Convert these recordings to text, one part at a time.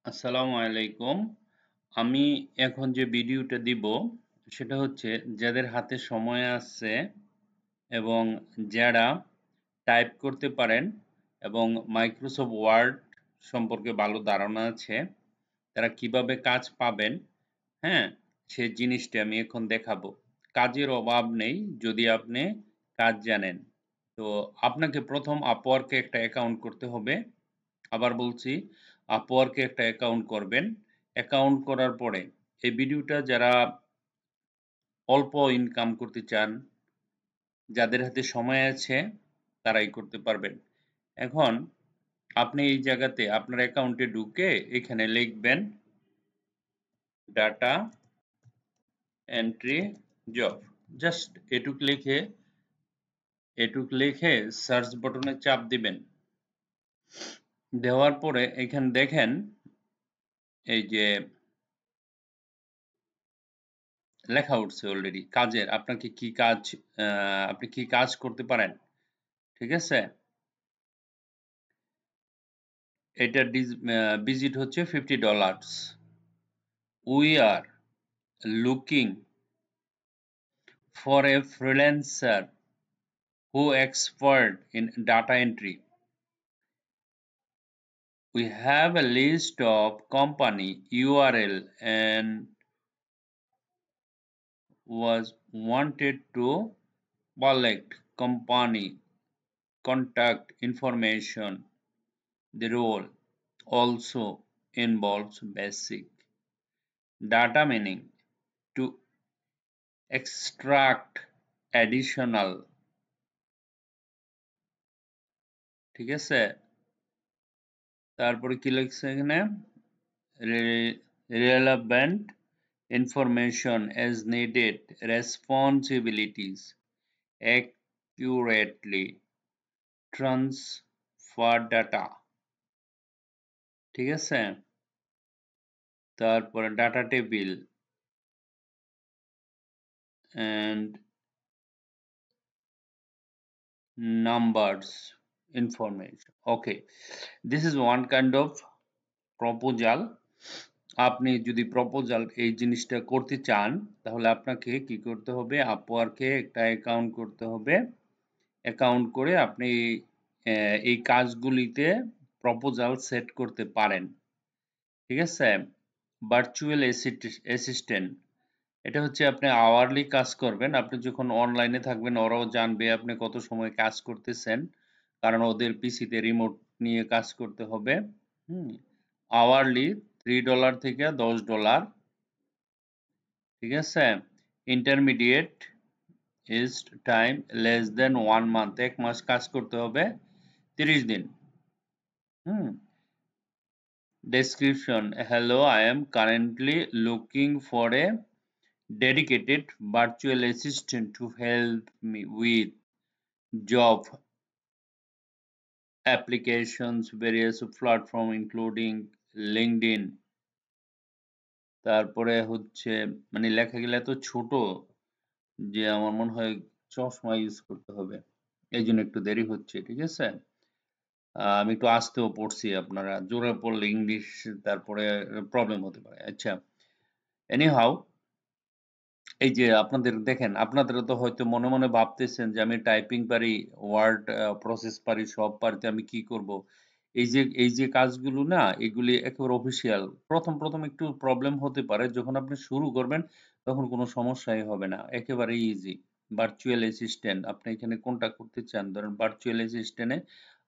আসসালামু আলাইকুম। আমি এখন যে ভিডিওটা দিব সেটা হচ্ছে যাদের হাতে সময় আছে এবং যারা টাইপ করতে পারেন এবং মাইক্রোসফট ওয়ার্ড সম্পর্কে ভালো ধারণা আছে তারা কিভাবে কাজ পাবেন, হ্যাঁ, সেই জিনিসটা আমি এখন দেখাবো। কাজের অভাব নেই যদি আপনি কাজ জানেন। তো আপনাকে প্রথম আপওয়ার্কে একটা অ্যাকাউন্ট করতে হবে। আবার বলছি, আপওয়ার্কে একটা অ্যাকাউন্ট করবেন। অ্যাকাউন্ট করার পরে এই ভিডিওটা যারা অল্প ইনকাম করতে চান, যাদের হাতে সময় আছে তারাই করতে পারবেন। এখন আপনি এই জায়গাতে আপনার অ্যাকাউন্টে ঢুকে এখানে লিখবেন ডাটা এন্ট্রি জব। জাস্ট এটুক লিখে সার্চ বাটনে চাপ দিবেন। দেওয়ার পরে এখানে দেখেন এই যে লেখা উঠছে অলরেডি কাজের আপনাকে কি কাজ, আপনি কি কাজ করতে পারেন, ঠিক আছে। এটা ভিজিট হচ্ছে $50। We are looking for a freelancer who expert in data entry. We have a list of company URL and was wanted to collect company contact information. The role also involves basic data mining to extract additional, ঠিক আছে। তারপরে কি লিখছে এখানে, relevant information as needed, responsibilities accurately transfer data, ঠিক আছে। তারপরে data table and numbers information. Okay, this is one kind of proposal. আপনি যদি প্রপোজাল এই জিনিসটা করতে চান তাহলে আপনাকে কি করতে হবে, আপওয়ার্কে একটা অ্যাকাউন্ট করতে হবে। অ্যাকাউন্ট করে আপনি এই কাজগুলিতে প্রপোজাল সেট করতে পারেন, ঠিক আছে। ভার্চুয়াল অ্যাসিস্ট্যান্ট, এটা হচ্ছে আপনি আওয়ারলি কাজ করবেন। আপনি যখন অনলাইনে থাকবেন ওরাও জানবে আপনি কত সময় কাজ করতেছেন, কারণ ওদের পিসিতে রিমোট নিয়ে কাজ করতে হবে। আওয়ারলি $3 থেকে $10, ঠিক আছে। Intermediate is time less than 1 month, 1 মাস কাজ করতে হবে, 30 দিন। Description, hello, I am currently looking for a dedicated virtual assistant to help me with job applications, various platform including LinkedIn। তারপরে হচ্ছে মানে লেখাগুলো এত ছোট যে আমার মনে হয় চশমা ইউজ করতে হবে, এই জন্য একটু দেরি হচ্ছে, ঠিক আছে। আমি একটু আস্তেও পড়ছি, আপনারা জোরে পড়লে ইংলিশ তারপরে প্রবলেম হতে পারে। আচ্ছা, এনিহাউ, এই যে আপনাদের দেখেন, আপনাদেরও তো হয়তো মনে মনে ভাবতেছেন যে আমি টাইপিং পারি, ওয়ার্ড প্রসেস পারি, সব পারিতে আমি কি করব। এই যে কাজগুলো না, এগুলি একেবারে অফিসিয়াল। প্রথম একটু প্রবলেম হতে পারে, যখন আপনি শুরু করবেন তখন কোনো সমস্যাই হবে না, একেবারে ইজি। ভার্চুয়াল অ্যাসিস্ট্যান্ট, আপনি এখানে কোনটা করতে চান, ধরেন ভার্চুয়াল অ্যাসিস্ট্যান্টে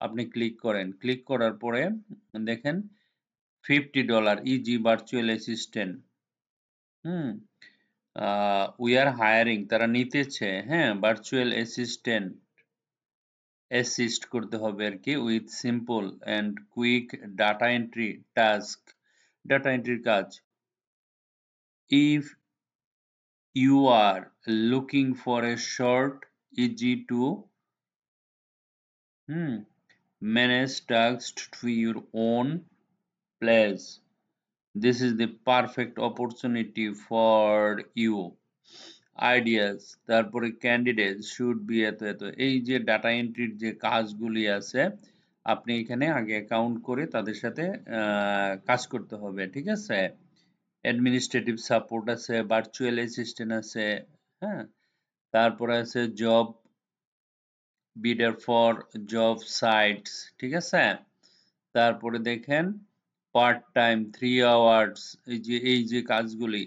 আপনি ক্লিক করেন। ক্লিক করার পরে দেখেন $50 easy virtual assistant. Hmm we are hiring, তারা নিতেছে, হ্যাঁ, ভার্চুয়াল অ্যাসিস্ট্যান্ট অ্যাসিস্ট করতে হবে আর কি, with simple and quick data entry task, data এন্ট্রির কাজ। If you are looking for a short easy to manage task to your own place, this is the perfect opportunity for you. Ideas, তারপরে candidate should be এত এত, এই যে data এন্ট্রির যে কাজগুলি আছে আপনি এখানে আগে অ্যাকাউন্ট করে তাদের সাথে কাজ করতে হবে, ঠিক আছে? অ্যাডমিনিস্ট্রেটিভ সাপোর্ট আছে, ভার্চুয়াল অ্যাসিস্ট্যান্ট আছে, হ্যাঁ? তারপরে আছে জব বিডার ফর জব সাইটস, ঠিক আছে? তারপরে দেখেন পার্ট টাইম 3 আওয়ার্স, এই যে কাজগুলি,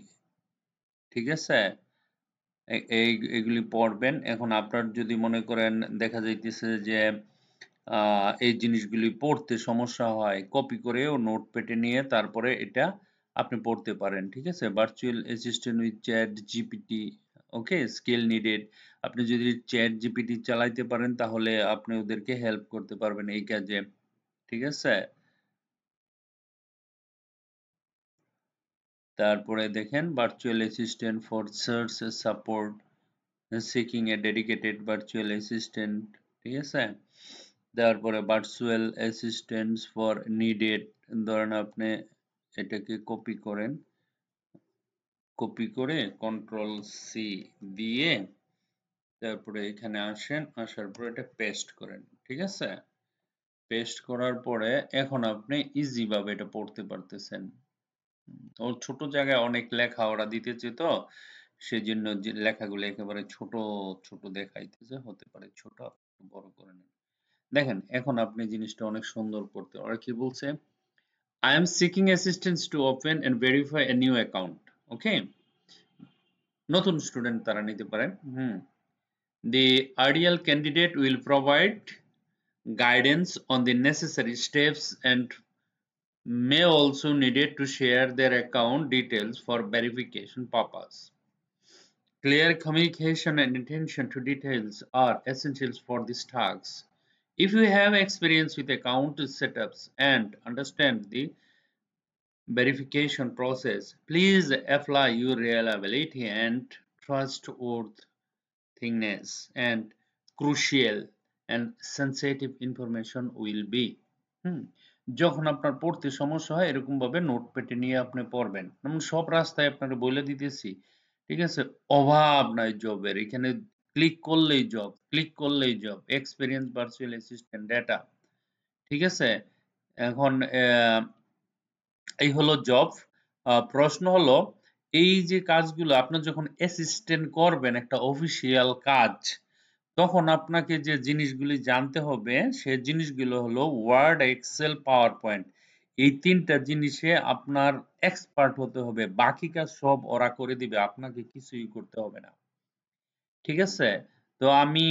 ঠিক আছে? এগুলি পড়বেন। এখন আপনার যদি মনে করেন দেখা যাইতেছে যে এই জিনিসগুলি পড়তে সমস্যা হয়, কপি করে ও নোটপ্যাডে নিয়ে তারপরে এটা আপনি পড়তে পারেন, ঠিক আছে? Virtual assistant with chat GPT, okay? Skill needed. আপনি যদি চ্যাট জিপিটি চালাইতে পারেন তাহলে আপনি ওদেরকে হেল্প করতে পারবেন এই কাজে, ঠিক আছে? তারপরে দেখেন virtual assistant for search support, seeking A dedicated virtual assistant, ঠিক আছে? তারপরে ভার্চুয়াল অ্যাসিস্ট্যান্টস ফর নিডেড, ধরেন আপনি এটাকে কপি করেন, কপি করে কন্ট্রোল সি দিয়ে তারপরে এখানে আসেন, আসার পরে এটা পেস্ট করেন, ঠিক আছে? পেস্ট করার পরে এখন আপনি ইজি ভাবে এটা পড়তে পারতেছেন। ও ছোট জায়গায় অনেক লেখা ওরা দিতেছে তো সেজন্য যে লেখাগুলো একেবারে ছোট ছোট দেখাইতেছে, হতে পারে ছোট, আপনি বড় করে নেন। দেখেন এখন আপনি জিনিসটা অনেক সুন্দর করতে, ওরা কি বলছে, I am seeking assistance to open and verify a new account. Okay, নতুন স্টুডেন্ট তারা নিতে পারেন। The ideal candidate will provide guidance on the necessary steps and may also needed to share their account details for verification purpose. Clear communication and attention to details are essentials for this task. If you have experience with account setups and understand the verification process, please apply your reliability and trustworthiness and crucial and sensitive information will be. যখন আপনার পড়তে সমস্যা হয় এরকম ভাবে নোটপ্যাডে নিয়ে আপনি পড়বেন। যেমন সব রাস্তায় আপনাকে বলে দিতেছি, ঠিক আছে? অভাব নাই জবের, এখানে ক্লিক করলেই জব, ক্লিক করলেই job, experience virtual assistant data, ঠিক আছে? এখন এই হলো জব। প্রশ্ন হলো এই যে কাজগুলো আপনার যখন অ্যাসিস্ট্যান্ট করবেন একটা অফিসিয়াল কাজ, তখন আপনাকে যে জিনিসগুলি জানতে হবে সে জিনিসগুলো হলো ওয়ার্ড, এক্সেল, পাওয়ার পয়েন্ট। এই ৩ টা জিনিসে আপনার এক্সপার্ট হতে হবে। বাকি কাজ সব ওরা করে দিবে। আপনাকে কিছুই করতে হবে না। ঠিক আছে? তো আমি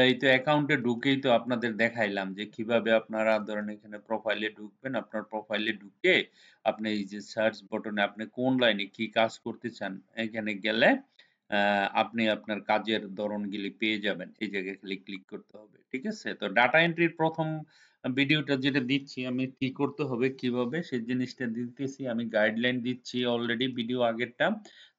এই তো অ্যাকাউন্টে ঢুকেই তো আপনাদের দেখাইলাম যে কিভাবে আপনারা ধরেন এখানে প্রোফাইলে ঢুকবেন। আপনার প্রোফাইলে ঢুকে আপনি এই যে সার্চ বাটনে আপনি কোন লাইনে কি কাজ করতে চান এখানে গেলে আপনি আপনার কাজের ধরনগুলি পেয়ে যাবেন। এই জায়গায় খালি ক্লিক করতে হবে। ঠিক আছে? তো ডাটা এন্ট্রির ১ম ভিডিওটা যেটা দিচ্ছি আমি কি করতে হবে কিভাবে সেই জিনিসটা দিতেছি। আমি গাইডলাইন দিচ্ছি অলরেডি ভিডিও আগেরটা।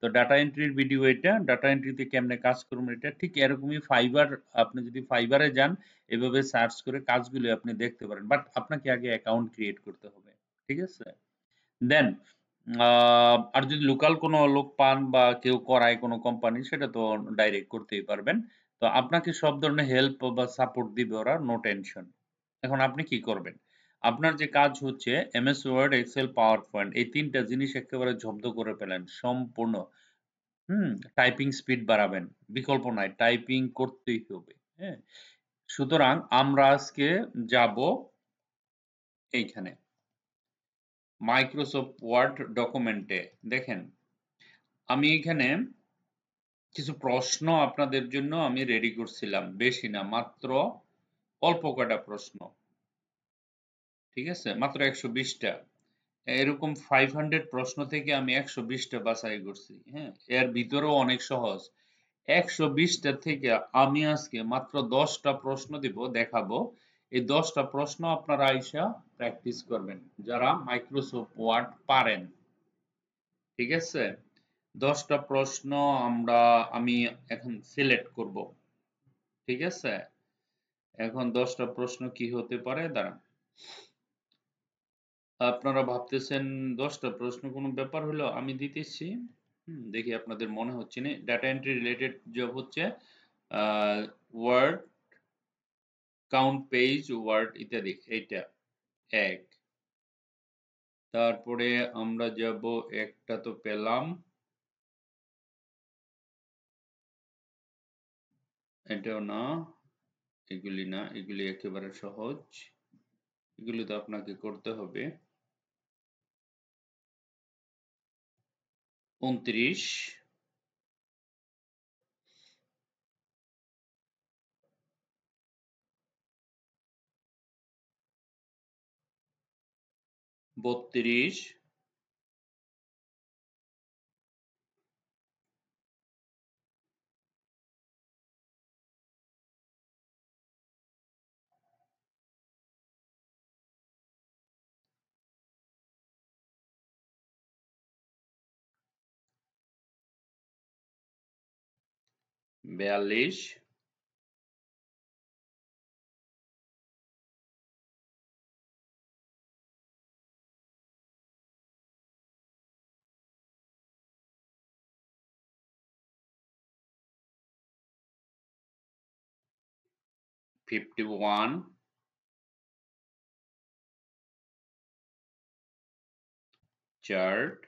তো ডাটা এন্ট্রির ভিডিও এটা, ডাটা এন্ট্রিতে কেমনে কাজ করবেন এটা ঠিক এরকমই ফাইবার, আপনি যদি ফাইবারে যান এভাবে সার্চ করে কাজগুলো আপনি দেখতে পারেন। বাট আপনাকে আগে অ্যাকাউন্ট ক্রিয়েট করতে হবে। ঠিক আছে? দেন আর যদি লোকাল কোনো লোক পান বা কেউ করায় কোনো কোম্পানি সেটা তো ডাইরেক্ট করতেই পারবেন। তো আপনাকে সব ধরনের হেল্প বা সাপোর্ট দিবে ওরা, নো টেনশন। এখন আপনি কি করবেন? আপনার যে কাজ হচ্ছে MS Word, Excel, PowerPoint এই ৩ টা জিনিস একেবারে জব্দ করে ফেলেন সম্পূর্ণ। হুম? টাইপিং স্পিড বাড়াবেন। বিকল্প নাই। টাইপিং করতেই হবে। হ্যাঁ? সুতরাং আমরা আজকে যাবো এইখানে। মাইক্রোসফট ওয়ার্ড ডকুমেন্টে। দেখেন, আমি এখানে কিছু প্রশ্ন আপনাদের জন্য আমি রেডি করছিলাম। বেশি না, মাত্র অল্প কয়টা প্রশ্ন। ঠিক আছে? মাত্র ১২০ টা। এরকম 500 প্রশ্ন থেকে আমি ১২০ টা বাছাই করছি। হ্যাঁ? এর ভিতরেও অনেক সহজ। ১২০ টা থেকে আমি আজকে মাত্র ১০ টা প্রশ্ন দিব, দেখাবো। এই ১০ টা প্রশ্ন আপনারা আইসা প্র্যাকটিস করবেন। যারা মাইক্রোসফট ওয়ার্ড পারেন। ঠিক আছে? ১০ টা প্রশ্ন আমি এখন সিলেক্ট করব। ঠিক আছে? এখন ১০ টা প্রশ্ন কি হতে পারে দাঁড়ান। আপনারা ভাবতেছেন ১০ টা প্রশ্ন কোনো ব্যাপার হলো? আমি দিতেছি। দেখি আপনাদের মনে হচ্ছে না। ডাটা এন্ট্রি রিলেটেড জব হচ্ছে ওয়ার্ড কাউন্ট পেজ ওয়ার্ড ইত্যাদি। এটা এক। তারপরে আমরা যাব, একটা তো পেলাম, এটাও না, এগুলি না, এগুলি একেবারে সহজ, এগুলি তো আপনাকে করতে হবে। 29, 32, 42, 51, 4,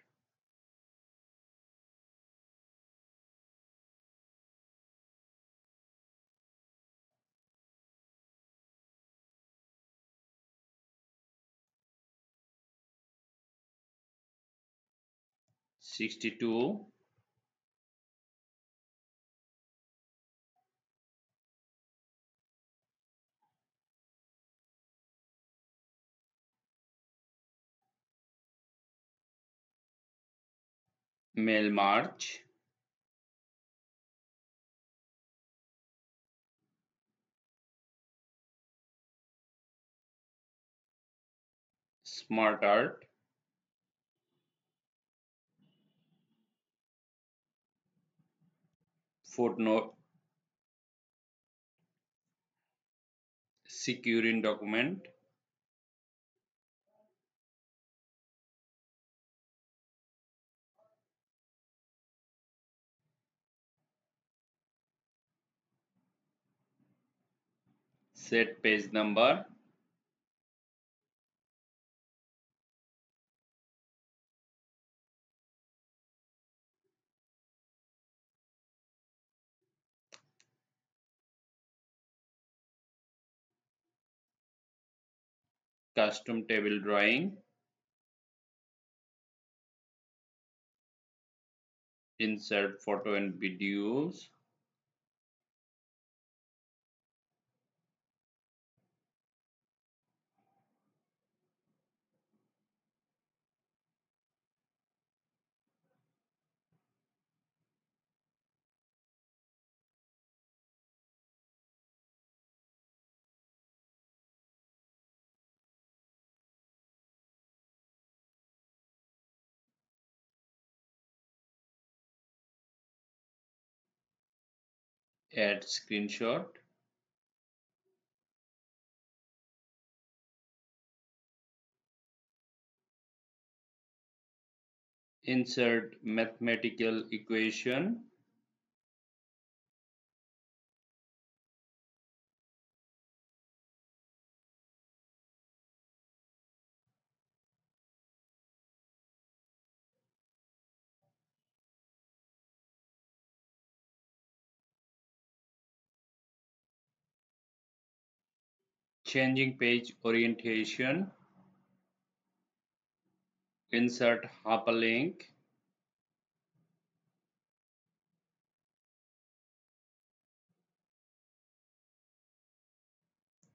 62, mail march, smart art, footnote, securing document, set page number, custom table drawing, insert photo and videos, add screenshot, insert mathematical equation, changing page orientation, insert hyperlink,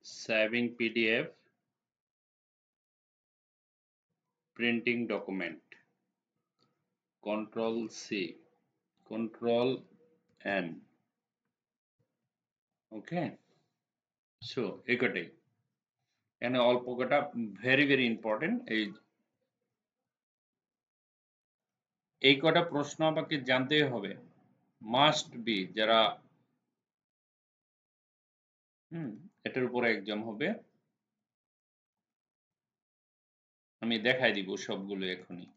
saving PDF, printing document, control C, control N, okay, so এটাই এখানে অল্প কটা very important. এই কটা প্রশ্ন আমাকে জানতেই হবে, মাস্ট বি, যারা এটার উপরে এক্সাম হবে। আমি দেখাই দিব সবগুলো এখনই।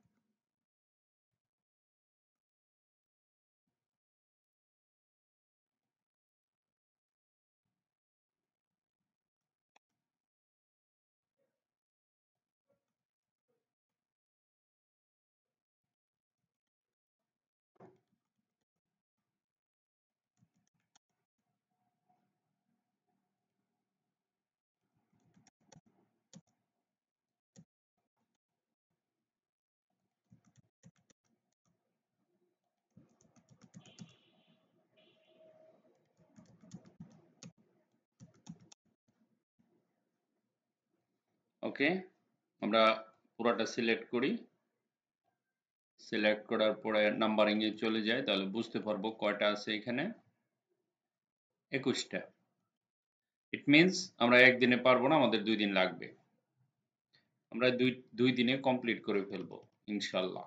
ওকে, আমরা পুরোটা সিলেক্ট করি। সিলেক্ট করার পরে নাম্বারিং এ চলে যায়, তাহলে বুঝতে পারবো কয়টা আছে এখানে। 21টা। ইট মিনস আমরা একদিনে পারবো না, আমাদের 2 দিন লাগবে। আমরা দুই দিনে কমপ্লিট করে ফেলবো ইনশাল্লাহ।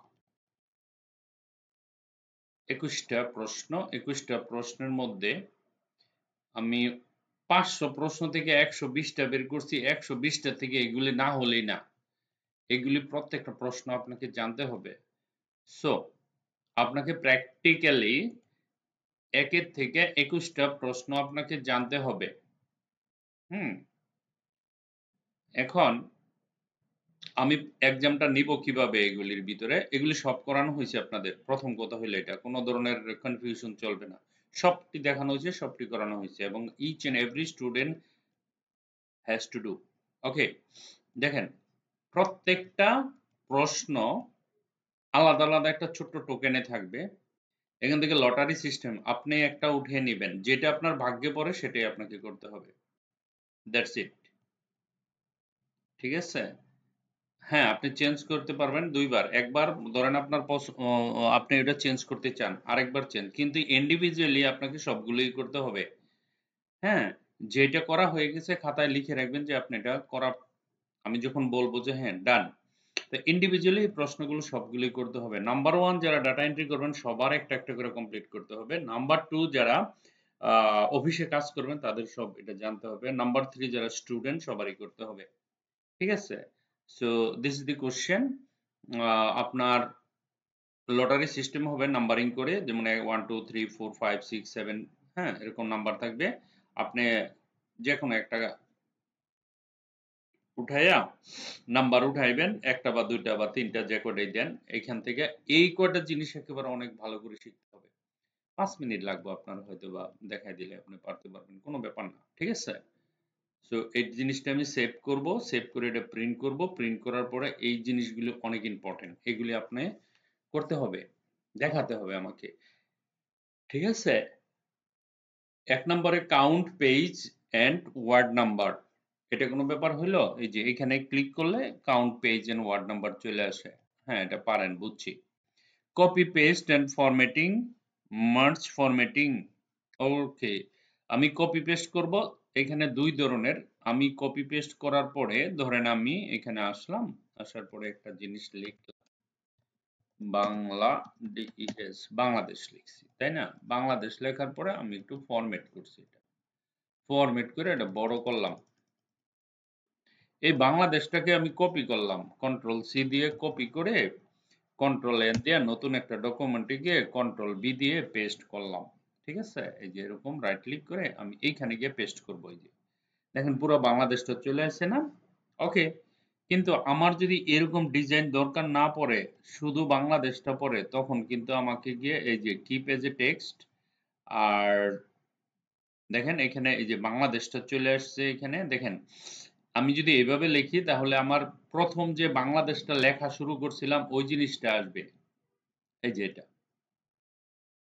21টা প্রশ্ন, 21টা প্রশ্নের মধ্যে আমি 500 প্রশ্ন থেকে 120টা বের করছি। 120টা থেকে এগুলি না হলেই না, এগুলি প্রত্যেকটা প্রশ্ন আপনাকে জানতে হবে। সো আপনাকে প্র্যাকটিক্যালি 1 থেকে 21টা প্রশ্ন আপনাকে জানতে হবে। এখন আমি এক্সামটা নিব কিভাবে, এগুলির ভিতরে এগুলি সব করানো হয়েছে আপনাদের। প্রথম কথা হলো এটা, কোনো ধরনের কনফিউশন চলবে না, সবটি দেখানো হয়েছে, সবটি করানো হয়েছে, এবং each and every student has to do. Okay, দেখেন প্রত্যেকটা প্রশ্ন আলাদা আলাদা একটা ছোট্ট টোকেনে থাকবে। এখান থেকে লটারি সিস্টেম, আপনি একটা উঠিয়ে নেবেন, যেটা আপনার ভাগ্যে পড়ে সেটাই আপনাকে করতে হবে। That's it. ঠিক আছে? হ্যাঁ, আপনি চেঞ্জ করতে পারবেন 2 বার। একবার ধরেন আপনার আপনি এটা চেঞ্জ করতে চান, আরেকবার চেঞ্জ, কিন্তু ইন্ডিভিজুয়ালি আপনাকে সবগুলোই করতে হবে। হ্যাঁ, যেটা করা হয়ে গেছে খাতায় লিখে রাখবেন যে আপনি এটা করা, আমি যখন বলবো যে হ্যাঁ ডান, তো ইন্ডিভিজুয়ালি এই প্রশ্নগুলো সবগুলোই করতে হবে। নাম্বার 1 যারা ডাটা এন্ট্রি করবেন সবার একটা একটা করে কমপ্লিট করতে হবে। নাম্বার 2 যারা অফিসে কাজ করবেন তাদের সব এটা জানতে হবে। নাম্বার 3 যারা স্টুডেন্ট সবারই করতে হবে। ঠিক আছে? So this is the question. আপনার লটারি সিস্টেম হবে নাম্বারিং করে, যেমন 1 2 3 4 5 6 7, হ্যাঁ এরকম নাম্বার থাকবে। আপনি যে কোনো একটা উঠাইয়া নাম্বার উঠাইবেন, একটা বা দুইটা বা তিনটা যে কটাই দেন, এখান থেকে এই কয়টা জিনিস একেবারে অনেক ভালো করে শিখতে হবে। 5 মিনিট লাগবে আপনার, হয়তো বা দেখাই দিলে আপনি পারতে পারবেন, কোনো ব্যাপার না। ঠিক আছে? সো এই জিনিসটা আমি সেভ করব, সেভ করে এটা প্রিন্ট করব। প্রিন্ট করার পরে এই জিনিসগুলো অনেক ইম্পর্টেন্ট, এগুলি আপনি করতে হবে, দেখাতে হবে আমাকে। ঠিক আছে? 1 নম্বরে count page and word number, এটা কোনো ব্যাপার হইলো? এই যে এখানে ক্লিক করলে count page and word number চলে আসে। হ্যাঁ, এটা পারেন, বুঝছি। Copy paste and formatting, merge formatting. Okay, আমি কপি পেস্ট করব। এখানে 2 ধরনের। আমি কপি পেস্ট করার পরে ধরেন আমি এখানে আসলাম, আসার পরে একটা জিনিস লিখলাম, বাংলাদেশ লিখছি, তাই না? বাংলাদেশ লেখার পরে আমি একটু ফরম্যাট করছি, এটা ফরম্যাট করে এটা বড় করলাম। এই বাংলাদেশটাকে আমি কপি করলাম, কন্ট্রোল সি দিয়ে কপি করে কন্ট্রোল এন দিয়ে নতুন একটা ডকুমেন্টে গিয়ে কন্ট্রোল বি দিয়ে পেস্ট করলাম। ঠিক আছে? এই যে এরকম রাইট ক্লিক করে আমি এইখানে গিয়ে পেস্ট করব। এই যে দেখেন পুরো বাংলাদেশটা চলে আসছে না? ওকে, কিন্তু আমার যদি এরকম ডিজাইন দরকার না পড়ে, শুধু বাংলাদেশটা পড়ে, তখন কিন্তু আমাকে গিয়ে এই যে কি পেজে টেক্সট, আর দেখেন এখানে এই যে বাংলাদেশটা চলে আসছে। এখানে দেখেন আমি যদি এভাবে লিখি তাহলে আমার প্রথম যে বাংলাদেশটা লেখা শুরু করছিলাম ওই জিনিসটা আসবে, এই যে এটা।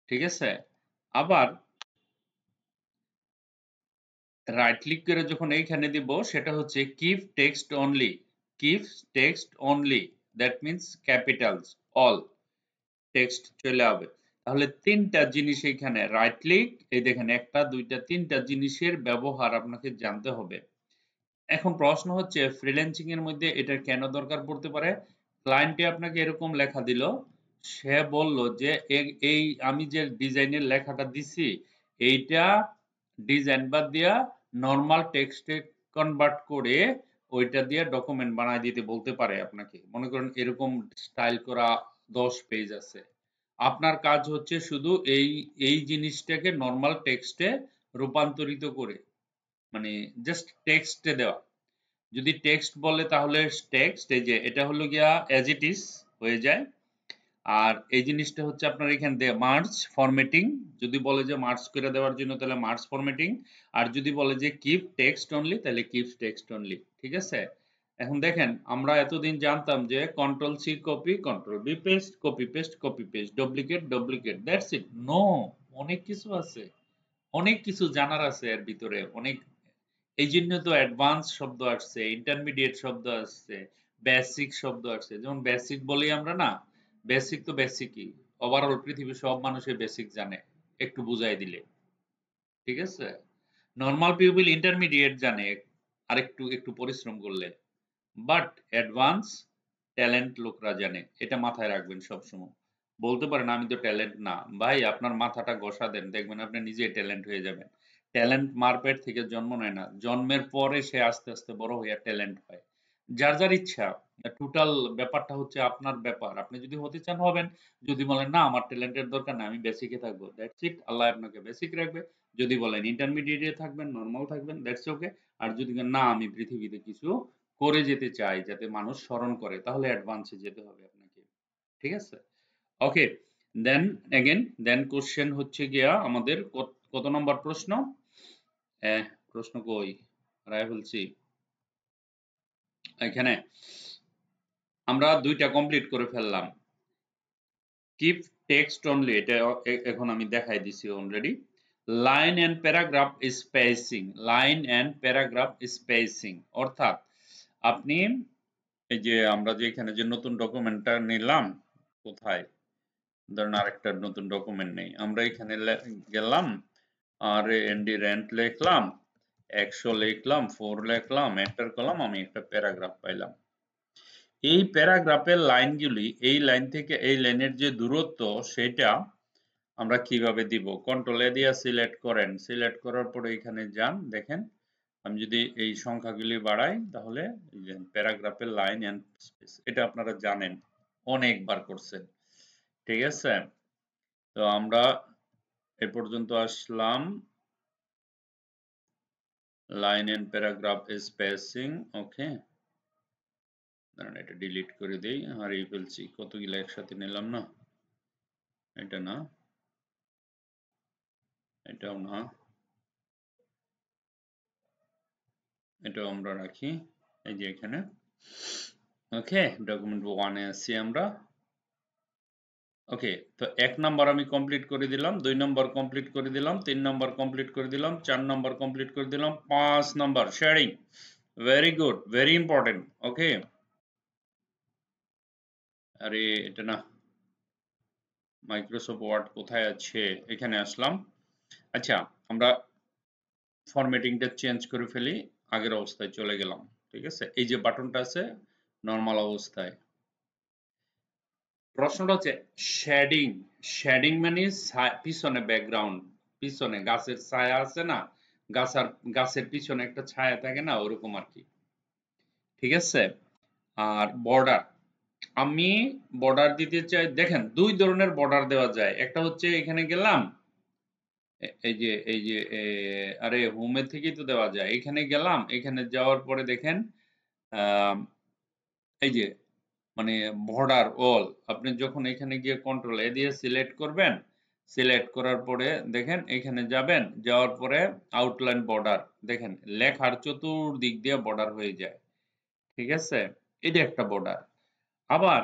ঠিক আছে? আবার রাইট ক্লিক করে যখন এইখানে দিব, সেটা হচ্ছে keep text only, keep text only, that means Capitals all text চলে আসবে। তাহলে 3টা জিনিস এইখানে রাইট ক্লিক, এই দেখেন 1টা 2টা 3টা জিনিসের ব্যবহার আপনাকে জানতে হবে। এখন প্রশ্ন হচ্ছে ফ্রিল্যান্সিং এর মধ্যে এটা কেন দরকার পড়তে পারে? ক্লায়েন্টে আপনাকে এরকম লেখা দিল, সে বলল যে এই আমি যে ডিজাইনের লেখাটা দিছি এইটা ডিজাইন বাদ দিয়া নরমাল টেক্সটে কনভার্ট করে ওইটা দিয়ে ডকুমেন্ট বানায় দিতে বলতে পারে আপনাকে। মনে করেন এরকম স্টাইল করা 10 পেজ আছে, আপনার কাজ হচ্ছে শুধু এই জিনিসটাকে নরমাল টেক্সটে রূপান্তরিত করে, মানে জাস্ট টেক্সটে দেওয়া। যদি টেক্সট বলে তাহলে টেক্সট, এই যে এটা হলো গিয়া অ্যাজ ইট ইজ হয়ে যায়। আর এই জিনিসটা হচ্ছে আপনার এখানে দিয়ে মার্জ ফরম্যাটিং, যদি বলে যে মার্জ করে দেওয়ার জন্য তাহলে মার্জ ফরম্যাটিং, আর যদি বলে যে কিপ টেক্সট অনলি তাহলে কিপ টেক্সট অনলি। ঠিক আছে? এখন দেখেন আমরা এতদিন জানতাম যে control C copy, control B paste, copy paste, copy paste, duplicate duplicate, that's it. No, অনেক কিছু আছে, অনেক কিছু জানার আছে এর ভিতরে, অনেক এই জন্য তো অ্যাডভান্স শব্দ আসছে, ইন্টারমিডিয়েট শব্দ আসছে, বেসিক শব্দ আসছে। যেমন বেসিক বলি আমরা না, বেসিক তো বেসিকই, ওভারঅল পৃথিবীর সব মানুষই বেসিক জানে একটু বুঝাই দিলে, ঠিক আছে? নরমাল পিপল ইন্টারমিডিয়েট জানে আর একটু একটু পরিশ্রম করলে, বাট অ্যাডভান্স ট্যালেন্ট লোকরা জানে। এটা মাথায় রাখবেন সবসময়। বলতে পারেন আমি তো ট্যালেন্ট না, ভাই আপনার মাথাটা ঘষা দেন, দেখবেন আপনি নিজেই ট্যালেন্ট হয়ে যাবেন। ট্যালেন্ট মারপেট থেকে জন্ম নেয় না, জন্মের পরে সে আস্তে আস্তে বড় হয়ে ট্যালেন্ট হয়। যার যার ইচ্ছা, টোটাল ব্যাপারটা হচ্ছে আপনার ব্যাপার। আপনি যদি হতে চান হবেন, যদি বলেন না আমার ট্যালেন্টের দরকার না আমি বেসিকে থাকবো, দ্যাটস ইট, আল্লাহ আপনাকে বেসিক রাখবে। যদি বলেন ইন্টারমিডিয়েটে থাকবেন, নর্মাল থাকবেন, দ্যাটস ওকে। আর যদি না আমি পৃথিবীতে কিছু করে যেতে চাই যাতে মানুষ স্মরণ করে, তাহলে অ্যাডভান্সে যেতে হবে আপনাকে, ঠিক আছে? ওকে, দেন এগেন, দেন কোশ্চেন হচ্ছে গিয়া আমাদের কত নম্বর প্রশ্ন? প্রশ্ন কই রায় ফেলছি এখানে। আমরা দুইটা কমপ্লিট করে ফেললাম। কিপ টেক্সট অনলি, এটা এখন আমি দেখাই দিছি already. Line and paragraph spacing, line and paragraph spacing অর্থাৎ আপনি এই যে আমরা যে এখানে যে নতুন ডকুমেন্টটা নিলাম, কোথায় ধরেন আরেকটা নতুন ডকুমেন্ট নেই, আমরা এখানে গেলাম আর এনডি রেন্ট লিখলাম, 100 লিখলাম, 4 লিখলাম, এন্টার করলাম, আমি একটা প্যারাগ্রাফ পাইলাম। এই প্যারাগ্রাফের লাইনগুলি এই লাইন থেকে এই লাইনের যে দূরত্ব সেটা আমরা কিভাবে দিব? কন্ট্রোল এ দিয়ে সিলেক্ট করেন, সিলেক্ট করার পরে এখানে যান, দেখেন আমি যদি এই সংখ্যাগুলি বাড়াই তাহলে প্যারাগ্রাফের লাইন এন্ড স্পেস, এটা আপনারা জানেন অনেকবার করছেন, ঠিক আছে? তো আমরা এ পর্যন্ত আসলাম, লাইন এন্ড প্যারাগ্রাফ স্পেসিং, ওকে। দাঁড়ান এটা ডিলিট করে দেই, হারিয়ে ফেলছি, কতগুলো একসাথে নিলাম না, এটা না, এটাও না, এটাও আমরা রাখি, এই যে এখানে, ওকে। ডকুমেন্ট 1 এ আছি আমরা, ওকে। তো 1 নাম্বার আমি কমপ্লিট করে দিলাম, 2 নাম্বার কমপ্লিট করে দিলাম, 3 নাম্বার কমপ্লিট করে দিলাম, 4 নাম্বার কমপ্লিট করে দিলাম, 5 number sharing, very good, very important, okay. আরে এটা না, মাইক্রোসফট ওয়ার্ড কোথায় আছে, এখানে আসলাম। আচ্ছা, আমরা ফরম্যাটিংটা চেঞ্জ করে ফেলি, আগের অবস্থায় চলে গেলাম, ঠিক আছে? এই যে বাটনটা আছে নরমাল অবস্থায়। প্রশ্নটা হচ্ছে শেডিং, শেডিং মানে পিছনে ব্যাকগ্রাউন্ড, পিছনে গাছের ছায়া আছে না, গাছের পিছনে একটা ছায়া থাকে না, ওরকম আর কি, ঠিক আছে? আর বর্ডার, আমি বর্ডার দিতে চাই, দেখেন দুই ধরনের বর্ডার দেওয়া যায়, একটা হচ্ছে এখানে গেলাম, এই যে আরে হোমের থেকেই তো দেওয়া যায়, এখানে গেলাম, এখানে যাওয়ার পরে দেখেন আহ, এই যে মানে বর্ডার অল, আপনি যখন এখানে গিয়ে কন্ট্রোল এ দিয়ে সিলেক্ট করবেন, সিলেক্ট করার পরে দেখেন এখানে যাবেন, যাওয়ার পরে আউটলাইন বর্ডার, দেখেন লেখার চতুর্দিক দিয়ে বর্ডার হয়ে যায়, ঠিক আছে? এটা একটা বর্ডার। আবার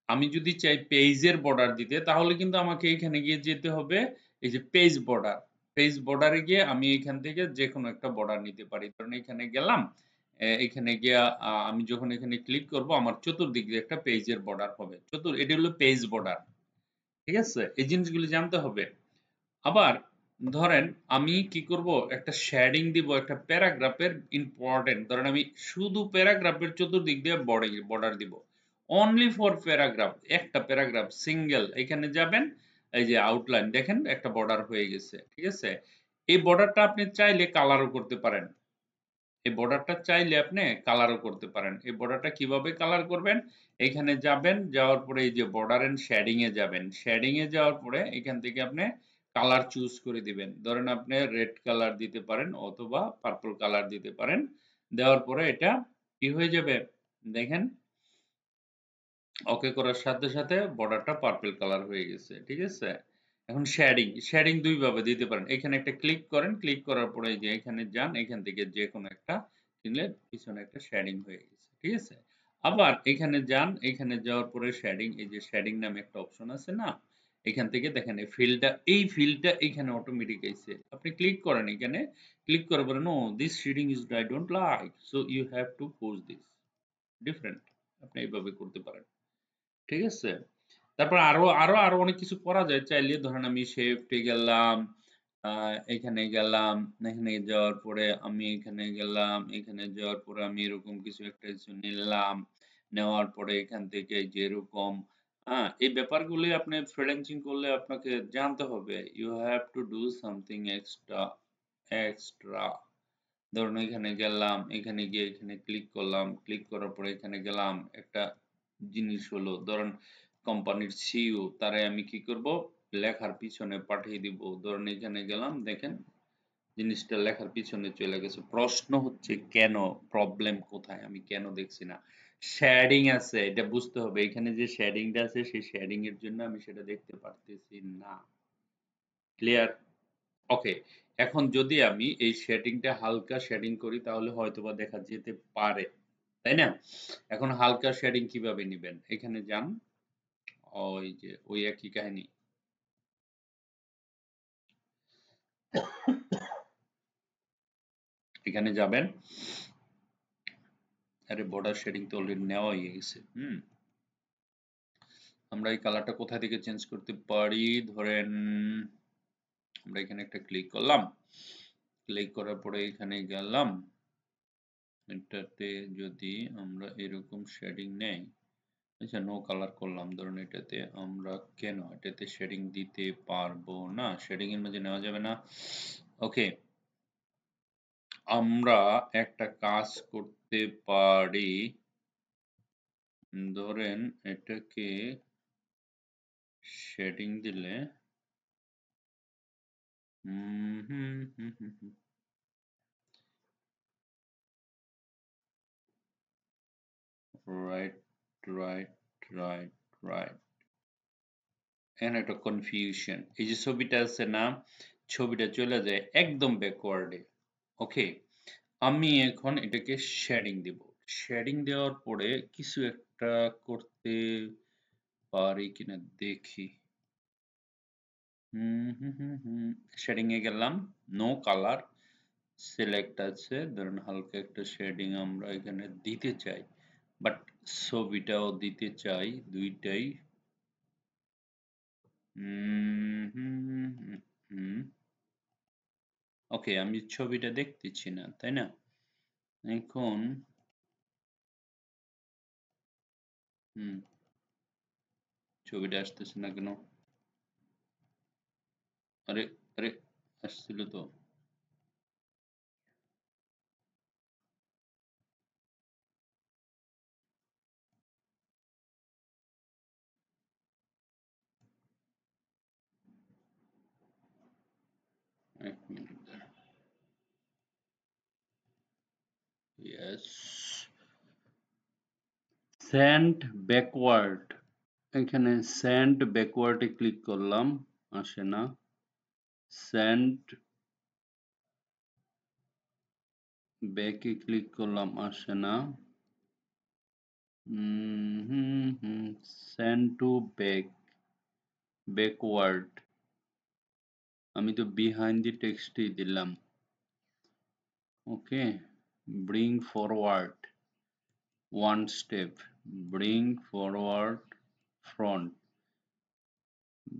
আমি যদি চাই পেজের বর্ডার দিতে, তাহলে কিন্তু আমাকে এখানে গিয়ে যেতে হবে, এই যে পেজ বর্ডার, পেজ বর্ডারে গিয়ে আমি এখান থেকে যে কোনো একটা বর্ডার নিতে পারি। ধরুন এখানে গেলাম, এখানে গিয়া আমি যখন এখানে ক্লিক করব আমার চতুর্দিক দিয়ে একটা পেজের বর্ডার হবে, এটা হলো পেজ বর্ডার, ঠিক আছে? এই জিনিসগুলি জানতে হবে। আবার ধরেন আমি কি করব, একটা শেডিং দিব একটা প্যারাগ্রাফের, ইম্পর্টেন্ট, ধরেন আমি শুধু প্যারাগ্রাফের চতুর্দিক দিয়ে বর্ডার দিব, অনলি ফর প্যারাগ্রাফ, একটা প্যারাগ্রাফ সিঙ্গেল, এখানে যাবেন, এই যে আউটলাইন দেখেন একটা বর্ডার হয়ে গেছে, ঠিক আছে? এই বর্ডারটা আপনি চাইলে কালারও করতে পারেন, এই বর্ডারটা চাইলে আপনি কালারও করতে পারেন। এই বর্ডারটা কিভাবে কালার করবেন, এখানে যাবেন, যাওয়ার পরে এই যে বর্ডার এন্ড শেডিং এ যাবেন, শেডিং এ যাওয়ার পরে এখান থেকে আপনি কালার চুজ করে দিবেন, ধরেন আপনি রেড কালার দিতে পারেন অথবা পার্পল কালার দিতে পারেন, দেওয়ার পরে এটা কি হয়ে যাবে দেখেন, ওকে করার সাথে সাথে বর্ডারটা পার্পল কালার হয়ে গেছে, ঠিক আছে? এখন শেডিং, শেডিং দুই ভাবে দিতে পারেন, এখানে একটা ক্লিক করেন, ক্লিক করার পরে এই যে এখানে যান, এখান থেকে যে কোনো একটা কিনলে পিছনে একটা শেডিং হয়ে গেছে, ঠিক আছে? আবার এখানে যান, এখানে যাওয়ার পরে শেডিং, এই যে শেডিং নামে একটা অপশন আছে না, এখান থেকে দেখেন এই ফিল্ডটা এখানে অটোমেটিক আইছে। আপনি ক্লিক করেন এখানে, ক্লিক করার পরে no this shading is I don't like so you have to post this. Different. আপনি এইভাবে করতে পারেন। ঠিক আছে? তারপর আরো অনেক কিছু করা যায়। চাইলে ধরেন আমি শেফটে গেলাম, আ এখানে গেলাম, এখানে যাওয়ার পরে আমি এখানে গেলাম, এখানে যাওয়ার পরে আমি এরকম কিছু একটা কিছু নিলাম। নেওয়ার পরে এখান থেকে যে এরকম এই ব্যাপারগুলি আপনি ফ্রিল্যান্সিং করলে আপনাকে জানতে হবে। You have to do something extra. ধরুন এখানে গেলাম, এখানে গিয়ে এখানে ক্লিক করলাম, ক্লিক করার পরে এখানে গেলাম, একটা জিনিস হলো ধরেন কোম্পানির সিইও তারে আমি কি করব লেখার পিছনে পাঠিয়ে দিব। ধরুন এখানে গেলাম দেখেন জিনিসটা লেখার পিছনে চলে গেছে। প্রশ্ন হচ্ছে কেন? প্রবলেম কোথায়? আমি কেন দেখছি না? শেডিং আছে, এটা বুঝতে হবে। এখানে যে শেডিংটা আছে সেই শেডিং এর জন্য আমি সেটা দেখতে পারতেছি না। ক্লিয়ার? ওকে, এখন যদি আমি এই শেডিংটা হালকা শেডিং করি তাহলে হয়তোবা দেখা যেতে পারে, তাই না? এখন হালকা শেডিং কিভাবে নিবেন? এখানে যান, ওই যে ওই একই কাহিনী। এখানে যাবেন, আরে বর্ডার শেডিং তো অলরেডি নেওয়া হয়ে গেছে। আমরা এই কালারটা কোথা থেকে চেঞ্জ করতে পারি? ধরেন আমরা এখানে একটা ক্লিক করলাম, ক্লিক করার পরে এখানে গেলাম, এটাতে যদি আমরা এরকম শেডিং নেই, আচ্ছা নো কালার করলাম, ধরুন এটাতে আমরা কেন এটাতে শেডিং দিতে পারবো না? শেডিং এর মধ্যে নেওয়া যাবে না। ওকে, আমরা একটা কাজ করতে পারি, ধরেন এটাকে শেডিং দিলে রাইট রাইট রাইট রাইট এখানে একটা কনফিউশন। এই যে ছবিটা আছে না, ছবিটা চলে যায় একদম ব্যাকওয়ার্ডে। ওকে, আমি এখন এটাকে শেডিং দেব। শেডিং দেওয়ার পরে কিছু একটা করতে পারি কিনা দেখি। শেডিং এ গেলাম, নো কালার সিলেক্ট আছে, ধরুন হালকা একটা শেডিং আমরা এখানে দিতে চাই, বাট ছবিটাও দিতে চাই, দুইটাই। ওকে, আমি ছবিটা দেখতেছি না, তাই না? এখন হুম ছবিটা আসতেছে না কেন? আরে আরে আসছিল তো। এক মিনিট। Yes, send backward. এখানে সেন্ড ব্যাকওয়ার্ডে ক্লিক করলাম, আসে না। সেন্ড ব্যাকে ক্লিক করলাম, আসে না। সেন্ড টু ব্যাকওয়ার্ড, আমি তো বিহাইন্ড দি টেক্সটই দিলাম। Okay, bring forward one step, bring forward front,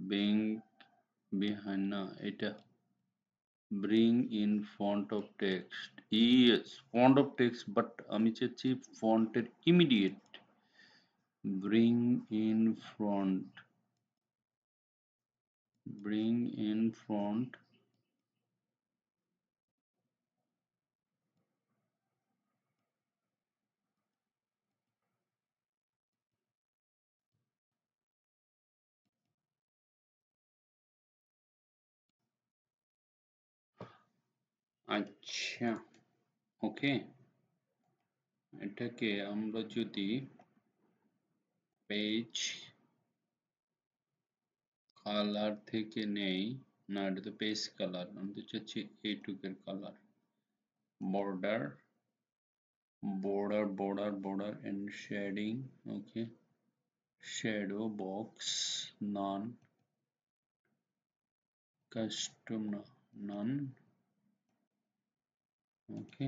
bring behind না, এটা bring in front of text. Yes, front of text, but আমি চাচ্ছি ফন্টের immediate. Bring in front, bring in front. আচ্ছা, ওকে, এটাকে আমরা যদি পেজ কালার থেকে নেই, না এটা তো পেজ কালার, আমি তো চাচ্ছি এইটুকের colour. Border border and shading, okay, shadow box none, custom না, নান। ওকে,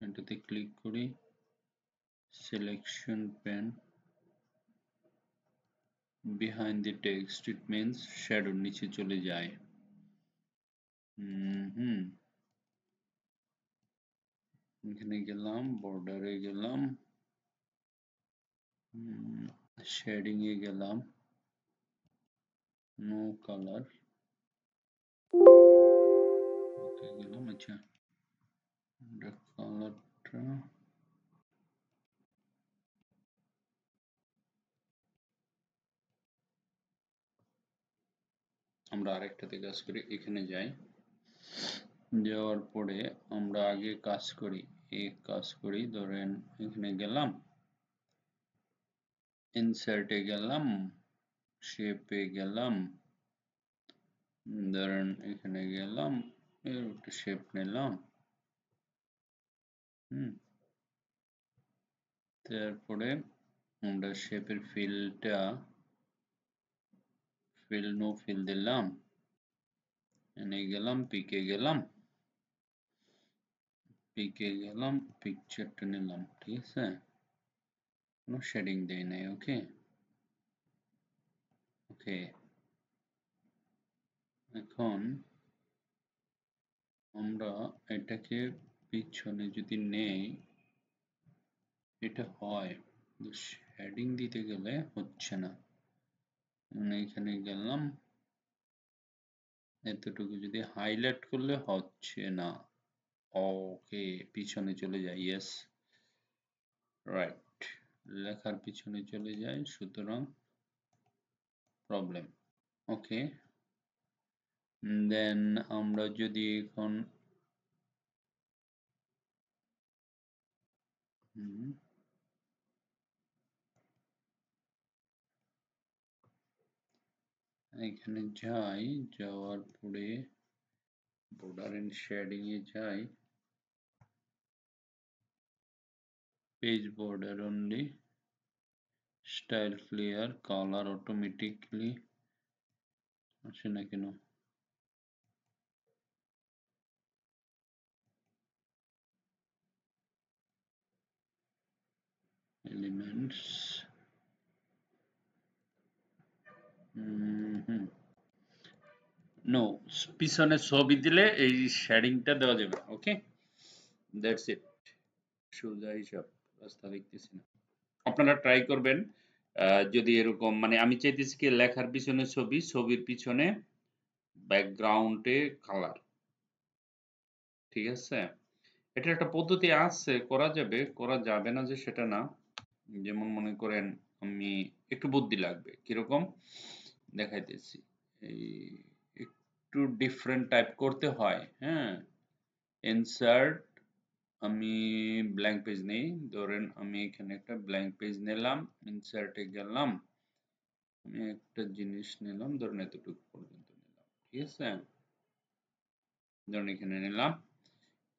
এটাতে ক্লিক করি, selection pane, behind the text, it means শ্যাডোর নিচে চলে যায়। এখানে গেলাম, বর্ডারে গেলাম, শেডিং এ গেলাম, নো কালার, ওকে গেলাম। আচ্ছা, কালারটা আমরা আরেকটাতে কাজ করি, এখানে যাই, যাওয়ার পরে আমরা আগে কাজ করি, ধরেন এখানে গেলাম, ইনসার্টে গেলাম, শেপে গেলাম, ধরেন এখানে গেলাম, একটা শেপ নিলাম, তারপরে আমরা শেপের ফিলটা নো ফিল দিলাম, এনে গেলাম, পিকে গেলাম, পিকচারটা নিলাম, ঠিক আছে, কোনো শেডিং দেই নাই। ওকে, এখন আমরা এটাকে পিছনে যদি নেই, এটা হয়, শেডিং দিতে গেলে হচ্ছে না। এখানে গেলাম, এতটুকু যদি হাইলাইট করলে হচ্ছে না। ওকে, পিছনে চলে যায়, ইয়েস, রাইট, লেখার পিছনে চলে যায়, সুতরাং প্রবলেম। ওকে, দেন আমরা যদি এখন এখানে যাই, যাওয়ার পরে border and shading এ যাই, page border only, style clear, color automatically আসে না কেন, elements, নো, পিছনে ছবি দিলে এই শেডিংটা দেওয়া যাবে। ওকে, দ্যাটস ইট, সোজা হিসাব, রাস্তা দেখতেছি না। আপনারা ট্রাই করবেন, যদি এরকম, মানে আমি চাইতেছি কি লেখার পিছনে ছবি, ছবির পিছনে ব্যাকগ্রাউন্ডে কালার, ঠিক আছে। এটা একটা পদ্ধতি আছে, করা যাবে, করা যাবে না যে সেটা না। যেমন মনে করেন, আমি একটু বুদ্ধি লাগবে, কিরকম দেখাইতেছি, এই একটু ডিফারেন্ট টাইপ করতে হয়, হ্যাঁ। ইনসার্ট, আমি ব্ল্যাঙ্ক পেজ নেই, ধরেন আমি এখানে একটা ব্ল্যাঙ্ক পেজ নিলাম, ইনসার্টে গেলাম, আমি একটা জিনিস নিলাম, ধরেন এতটুকু পর্যন্ত নিলাম, ঠিক আছে, ধরেন এখানে নিলাম,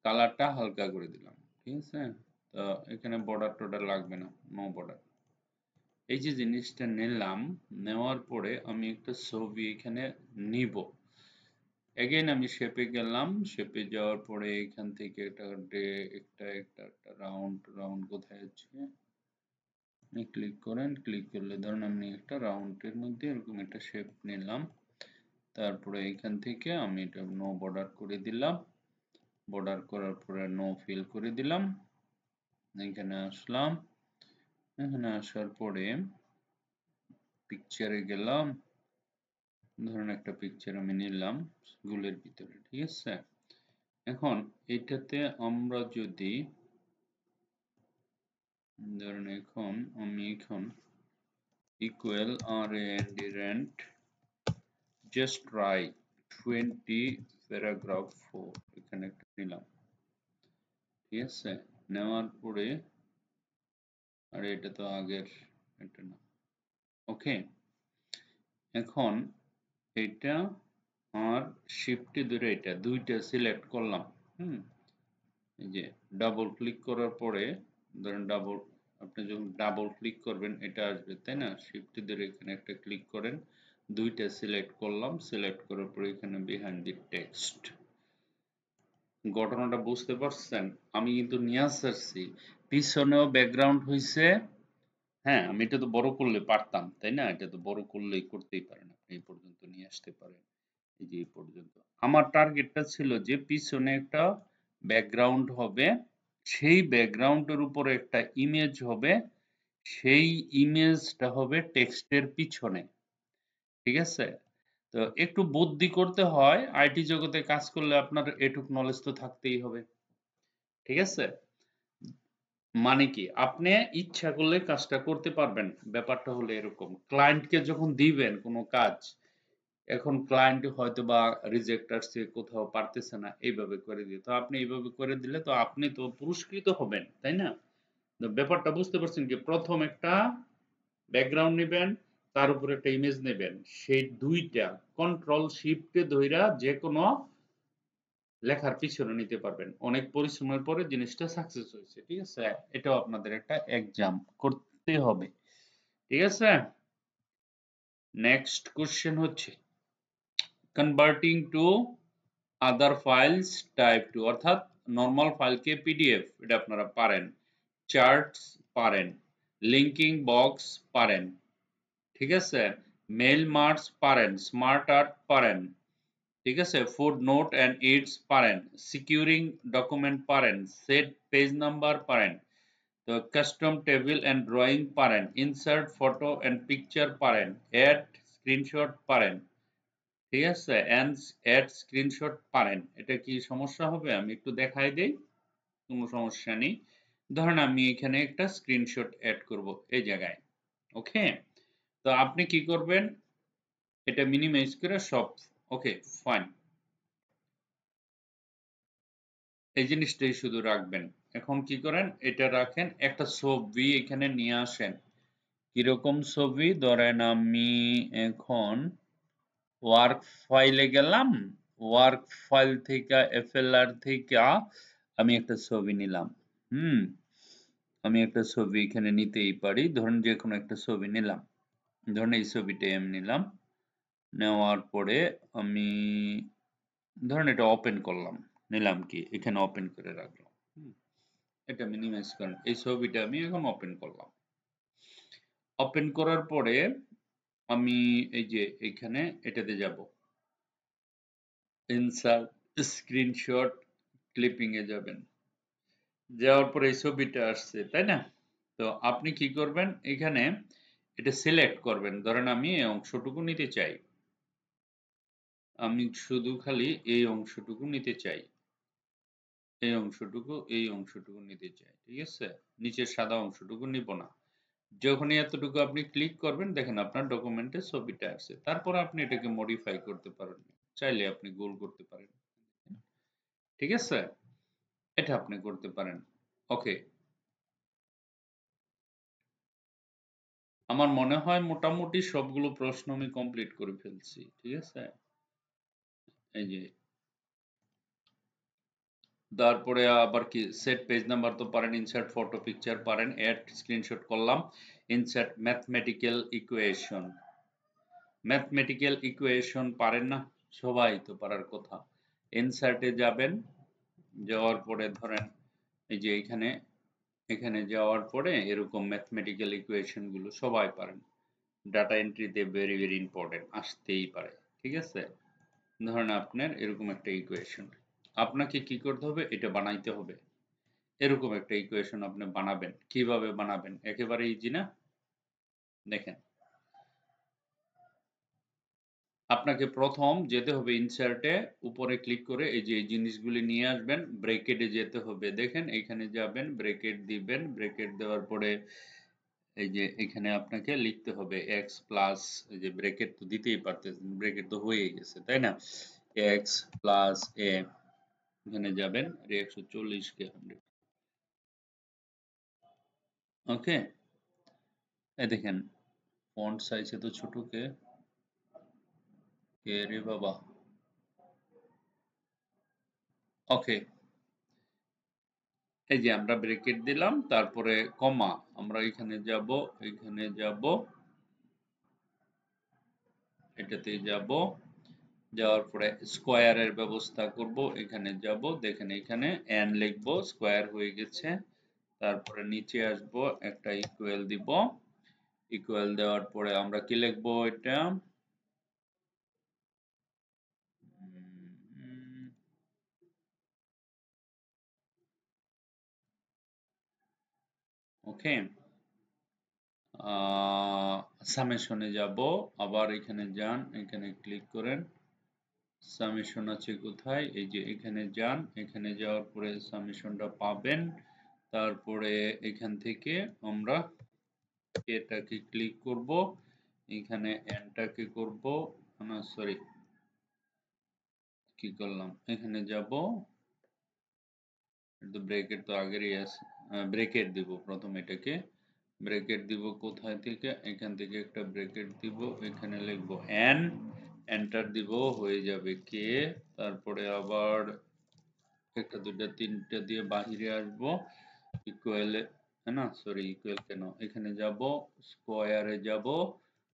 কালারটা হালকা করে দিলাম, ঠিক আছে। তো এখানে বর্ডার টর্ডার লাগবে না, নো বর্ডার। এই যে জিনিসটা নিলাম, নেওয়ার পরে আমি একটা ছবি এখানে নিব, এগেইন আমি শেপে গেলাম, শেপে যাওয়ার পরে এখান থেকে একটা রাউন্ড কোথায় আছে, আপনি ক্লিক করেন, ক্লিক করলে ধরুন আমি একটা রাউন্ডের মধ্যে এরকম একটা শেপ নিলাম, তারপরে এখান থেকে আমি এটা নো বর্ডার করে দিলাম, বর্ডার করার পরে নো ফিল করে দিলাম, এখানে আসলাম, এখানে আসার পরে পিকচারে গেলাম, ধরুন একটা পিকচার আমি নিলাম গুলের ভিতরে, ঠিক আছে। এখন এটাতে আমরা যদি ধরুন আমি equal rand just write 20 paragraph 4 এখানে একটা নিলাম, ঠিক আছে। নেওয়ার পরে, আর এটা তো আগের, এটা না, ওকে। এখন এটা আর শিফটে ধরে এটা দুইটা সিলেক্ট করলাম, এই যে ডাবল ক্লিক করার পরে, ধরেন আপনি যখন ডাবল ক্লিক করবেন এটা আসবে, তাই না, শিফটে ধরে এখানে একটা ক্লিক করেন, দুইটা সিলেক্ট করলাম, সিলেক্ট করার পরে এখানে বিহাইন্ড দি টেক্সট। ঘটনাটা বুঝতে পারছেন? আমি কিন্তু নিয়ে আসছি, পিছনেও ব্যাকগ্রাউন্ড হয়েছে। হ্যাঁ, আমি এটা তো বড় করলে পারতাম, তাই না? এটা তো বড় করলেই করতেই পারেন, আপনি এই পর্যন্ত নিয়ে আসতে পারেন। এই যে এই পর্যন্ত আমার টার্গেটটা ছিল যে পিছনে একটা ব্যাকগ্রাউন্ড হবে, সেই ব্যাকগ্রাউন্ডের উপরে একটা ইমেজ হবে, সেই ইমেজটা হবে টেক্সটের পিছনে। ঠিক আছে? তো একটু বুদ্ধি করতে হয়, আইটি জগতে কাজ করলে আপনার এটুক নলেজ তো থাকতেই হবে। ঠিক আছে? মানে কি, আপনি ইচ্ছা করলে কাজটা করতে পারবেন। ব্যাপারটা হলো এরকম, ক্লায়েন্টকে যখন দিবেন কোনো কাজ, এখন ক্লায়েন্ট হয়তো বা রিজেক্ট আসছে, কোথাও পারতেছে না, এইভাবে করে দিয়ে, তো আপনি এইভাবে করে দিলে তো আপনি তো পুরস্কৃত হবেন, তাই না? তো ব্যাপারটা বুঝতে পারছেন কি, প্রথম একটা ব্যাকগ্রাউন্ড নেবেন, তার উপর একটা ইমেজ নেবেন, সেই দুইটা কন্ট্রোল শিফটে ধইরা যে কোনো লেখার পিছনে নিতে পারবেন। অনেক পরিশ্রমের পরে জিনিসটা সাকসেস হয়েছে। ঠিক আছে? এটাও আপনাদের একটা এক্সাম করতে হবে। ঠিক আছে? নেক্সট কোশ্চেন হচ্ছে converting to other files type to, অর্থাৎ নরমাল ফাইলকে পিডিএফ, এটা আপনারা পারেন। চার্টস পারেন, লিঙ্কিং বক্স পারেন। ঠিক আছে? মেইল মার্কস পারেন, স্মার্ট আর্ট পারেন। ঠিক আছে? ফুড নোট অ্যান্ড ইটস পারেন, সিকিউরিং ডকুমেন্ট পারেন, সেট পেজ নাম্বার পারেন, তো কাস্টম টেবিল অ্যান্ড ড্রয়িং পারেন, ইনসার্ট ফটো অ্যান্ড পিকচার পারেন, অ্যাড স্ক্রিনশট পারেন। ঠিক আছে? অ্যাড স্ক্রিনশট পারেন। এটা কি সমস্যা হবে? আমি একটু দেখাই দেই, কোনো সমস্যা নেই। ধরেন আমি এখানে একটা স্ক্রিনশট অ্যাড করব এই জায়গায়। ওকে, তো আপনি কি করবেন, এটা মিনিমাইজ করে সব, ওকে ফাইন, এই জিনিসটাই শুধু রাখবেন। এখন কি করেন, এটা রাখেন, একটা ছবি এখানে নিয়ে আসেন। কিরকম ছবি? ধরেন আমি এখন ওয়ার্ক ফাইলে গেলাম, ওয়ার্ক ফাইল থেকে এফএলআর থেকে আমি একটা ছবি নিলাম। হুম, আমি একটা ছবি এখানে নিতেই পারি, ধরুন যে কোনো একটা ছবি নিলাম, ধরুন এই ছবিটাই আমি নিলাম। নেওয়ার পরে আমি ধরুন এটা ওপেন করলাম, নিলাম কি এখানে ওপেন করে রাখলাম। এটা মিনিমাইজ করেন, এই ছবিটা আমি এখন ওপেন করলাম। ওপেন করার পরে আমি এই যে এখানে এটাতে যাব, ইনসার্ট স্ক্রিনশট ক্লিপিং এ যাবেন, যাওয়ার পরে এই ছবিটা আসছে, তাই না? তো আপনি কি করবেন, এখানে এটা সিলেক্ট করবেন। ধরেন আমি এই অংশটুকু নিতে চাই, আমি শুধু খালি এই অংশটুকু নিতে চাই, এই অংশটুকু, এই অংশটুকু নিতে চাই। ঠিক আছে? নিচের সাদা অংশটুকু নিব না। যখনই এতটুকু আপনি ক্লিক করবেন, দেখেন আপনার ডকুমেন্টে ছবিটা আসছে। তারপর আপনি এটাকে মডিফাই করতে পারেন, চাইলে আপনি গোল করতে পারেন। ঠিক আছে? এটা আপনি করতে পারেন। ওকে, আমার মনে হয় মোটামুটি সবগুলো প্রশ্ন আমি কমপ্লিট করে ফেলছি। ঠিক আছে? এই যে তারপরে আবার কি, সেট পেজ নাম্বার তো পারেন, ইনসার্ট ফটো পিকচার পারেন, অ্যাড স্ক্রিনশট করলাম, insert mathematical equation, mathematical equation পারেন না? সবাই তো পারার কথা। ইনসার্টে যাবেন, যাওয়ার পরে ধরেন এই যে এখানে, এখানে যাওয়ার পরে এরকম ম্যাথমেটিক্যাল ইকুয়েশন গুলো সবাই পারেন। ডাটা এন্ট্রিতে ভেরি ভেরি ইম্পর্টেন্ট, আসতেই পারে। ঠিক আছে? ধরেন আপনার এরকম একটা ইকুয়েশন, আপনাকে কি করতে হবে, এটা বানাইতে হবে। এরকম একটা ইকুয়েশন আপনি বানাবেন। কিভাবে বানাবেন? একেবারে ইজি না? দেখেন, আপনাকে প্রথম যেতে হবে ইনসার্টে, উপরে ক্লিক করে এই যে এই জিনিসগুলি নিয়ে আসবেন, ব্রেকেটে যেতে হবে। দেখেন এখানে যাবেন, ব্রেকেট দিবেন, ব্রেকেট দেওয়ার পরে এই যে এখানে আপনাকে লিখতে হবে এক্স প্লাস, এই যে ব্রেকেট তো দিতেই পারতেছেন, ব্রেকেট তো হয়ে গেছে, তাই না? এক্স প্লাস এ, এখানে যাবেন, 140 কে 100। ওকে, এই দেখেন ফন্ট সাইজ এত ছোট কে, কে রে বাবা। ওকে, এই যে আমরা ব্রেকেট দিলাম, তারপরে কমা, আমরা এখানে যাব, এখানে যাব, এটাতে যাব, যাওয়ার পরে স্কোয়ারের ব্যবস্থা করব, এখানে যাব, দেখেন এখানে n লিখব, স্কোয়ার হয়ে গেছে। তারপরে নিচে আসব, একটা ইকুয়াল দিব, ইকুয়াল দেওয়ার পরে আমরা কি লিখব, এটা ওকে, সামেশনে যাব, আবার এখানে যান, এখানে ক্লিক করেন, সামেশন আছে কোথায়, এই যে এখানে যান, এখানে যাওয়ার পরে সামেশনটা পাবেন। তারপরে এখান থেকে আমরা এটাকে ক্লিক করব, এখানে এনটাকে করব, না সরি কি করলাম, এখানে যাব, তো ব্রেকেট তো আগেরই আছে, ব্রেকেট দিব, প্রথম এটাকে ব্রেকেট দিব, কোথায় থেকে, এখান থেকে একটা ব্রেকেট দিব, এখানে লিখব এন, এন্টার দিব, হয়ে যাবে কে, তারপরে আবার একটা দুইটা তিনটা দিয়ে বাহিরে আসবো, ইকুয়ালে, না সরি ইকুয়াল কেন, এখানে যাব, স্কোয়ারে যাব,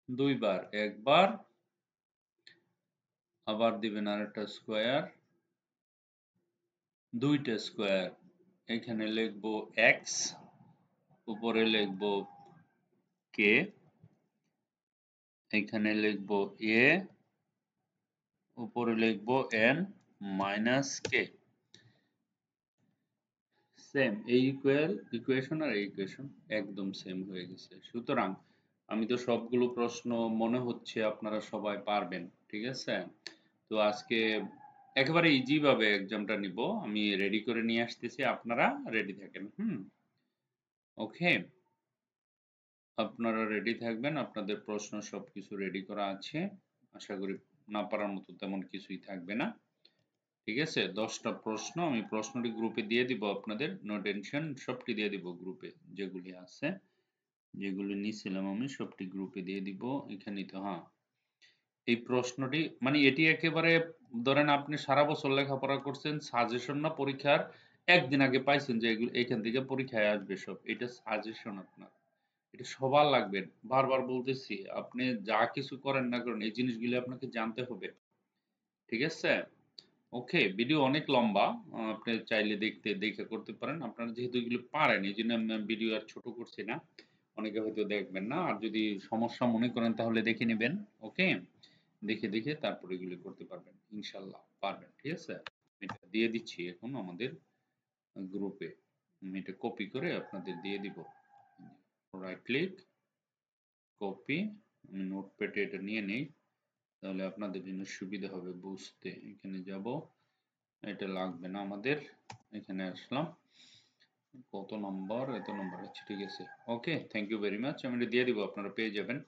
দুইবার, একবার, আবার দিবেন আরেকটা স্কোয়ার, দুইটা স্কোয়ার, এখানে লিখবো এক্স, উপরে লিখবো কে, এখানে লিখবো এ, উপরে লিখবো এন মাইনাস কে, সেম, এই ইকুয়েশন আর এই ইকুয়েশন একদম সেম হয়ে গেছে। সুতরাং আমি তো সবগুলো প্রশ্ন মনে হচ্ছে আপনারা সবাই পারবেন, ঠিক আছে। তো আজকে একেবারে ইজি ভাবে এক্সামটা নিব, আমি রেডি করে নিয়ে আসতেছি, আপনারা রেডি থাকেন। ওকে, আপনারা রেডি থাকবেন, আপনাদের প্রশ্ন সবকিছু রেডি করা আছে, আশা করি না পারার মতো তেমন কিছুই থাকবে না। ঠিক আছে, 10টা প্রশ্ন, আমি প্রশ্নটি গ্রুপে দিয়ে দিব আপনাদের, নো টেনশন, সবটি দিয়ে দিব গ্রুপে, যেগুলি আছে, যেগুলি নিয়েছিলাম আমি সবটি গ্রুপে দিয়ে দিব। এখানে তো হ্যাঁ, এই প্রশ্নটি মানে এটি একেবারে ধরেন আপনি সারা বছর লেখাপড়া করছেন, সাজেশন না পরীক্ষার একদিন আগে পাইছেন যে এগুলো এখান থেকে পরীক্ষায় আসবে সব, এটা সাজেশন আপনার, এটা সবার লাগবে, বারবার বলতেছি, আপনি যা কিছু করেন না করেন এই জিনিসগুলো আপনাকে জানতে হবে, ঠিক আছে। ওকে, ভিডিও অনেক লম্বা, আপনি চাইলে দেখে করতে পারেন, আপনারা যেহেতু এগুলো পারেন এই জন্য আমি ভিডিও আর ছোট করছি না, অনেকে হয়তো দেখবেন না, আর যদি সমস্যা মনে করেন তাহলে দেখে নেবেন। ওকে, দেখে দেখে তারপর এগুলো করতে পারবেন, ইনশাল্লাহ পারবেন, ঠিক আছে। এটা দিয়ে দিচ্ছি এখন আমাদের গ্রুপে, আমি এটা কপি করে আপনাদের দিয়ে দিব, রাইট ক্লিক, কপি, আমি নোটপ্যাডে এটা নিয়ে নেই, তাহলে আপনাদের জন্য সুবিধা হবে বুঝতে। এখানে যাব, এটা লাগবে না আমাদের, এখানে আসলাম, কত নম্বর, এত নম্বর আছে, ঠিক আছে। ওকে, থ্যাংক ইউ ভেরি মাচ, আমি এটা দিয়ে দিব, আপনারা পেয়ে যাবেন।